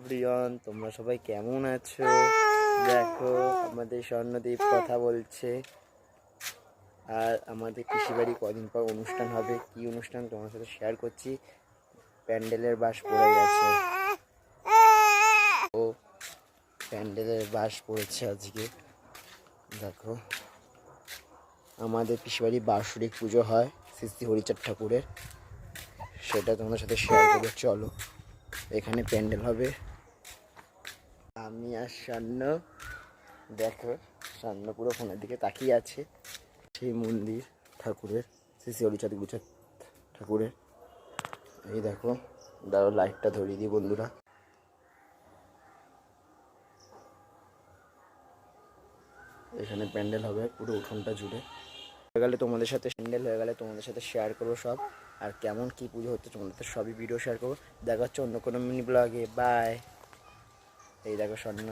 Everyone, তোমরা সবাই কেমন আছো? দেখো আমাদের স্বর্ণদ্বীপ কথা বলছে। আর আমাদের পিসিবাড়ি কদিন পর অনুষ্ঠান হবে। কি অনুষ্ঠান তোমার সাথে শেয়ার করছি। প্যান্ডেলের বাঁশ পড়ে গেছে, ও প্যান্ডেলের বাঁশ পড়েছে আজকে। দেখো আমাদের পিসিবাড়ি বার্ষিক পুজো হয় শ্রী শ্রী হরিচাঁদ ঠাকুরের, সেটা তোমাদের সাথে শেয়ার করবো। চলো, এখানে প্যান্ডেল হবে। আমি আর স্বর্ণ, দেখো স্বর্ণ পুরো ফোনের দিকে তাকিয়ে আছে। সেই মন্দির ঠাকুরের, শ্রী শ্রী হরিচাঁদ ঠাকুরের। এই দেখো, দাঁড়ো লাইটটা ধরিয়ে দিই বন্ধুরা। এখানে প্যান্ডেল হবে পুরো উঠোনটা জুড়ে। হয়ে গেলে তোমাদের সাথে প্যান্ডেল হয়ে গেলে তোমাদের সাথে শেয়ার করবো সব, আর কেমন কি পুজো হচ্ছে তোমাদের সাথে সবই ভিডিও শেয়ার করবো। দেখা হচ্ছে অন্য কোনো মিনি ব্লগে। বাই। এই দেখো স্বর্ণ।